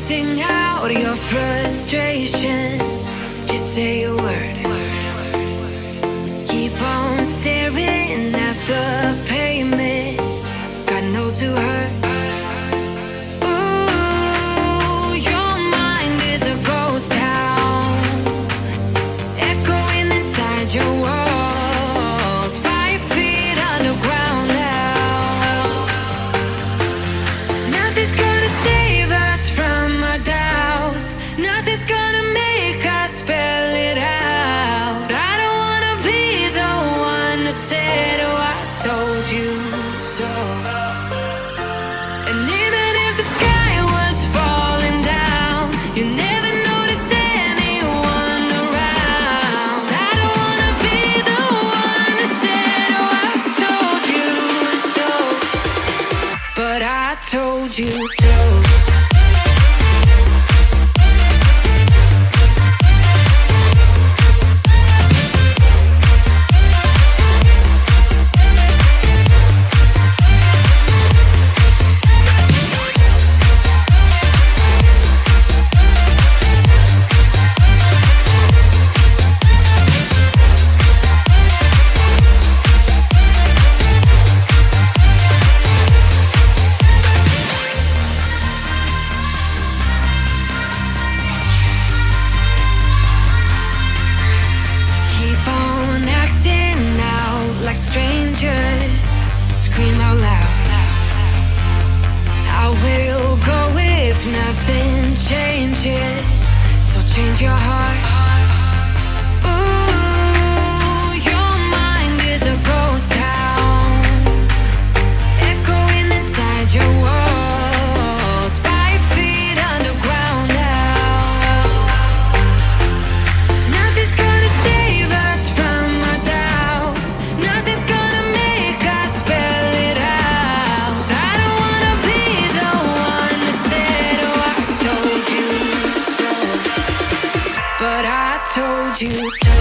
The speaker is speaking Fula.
Sing out your frustration. Just say a word. Keep on staring at the pavement. God knows who hurt. Ooh, your mind is a ghost town, echoing inside your walls. 5 feet underground now. Nothing's gonna save us from our doubts. Nothing's gonna make us spell it out. I don't wanna be the one who said, oh, I told you so. And even if the sky was falling down, you never noticed anyone around. I don't wanna be the one who said, oh, I told you so. But I told you so. Keep on acting out like strangers. Scream out loud. I will go if nothing changes. So change your heart. Ooh, your mind is a ghost town, echoing inside your walls. 5 feet underground now. Nothing's gonna save us from our doubts. Nothing's gonna make us spell it out. I don't wanna be the one who said, oh, I told you so. But I told you so.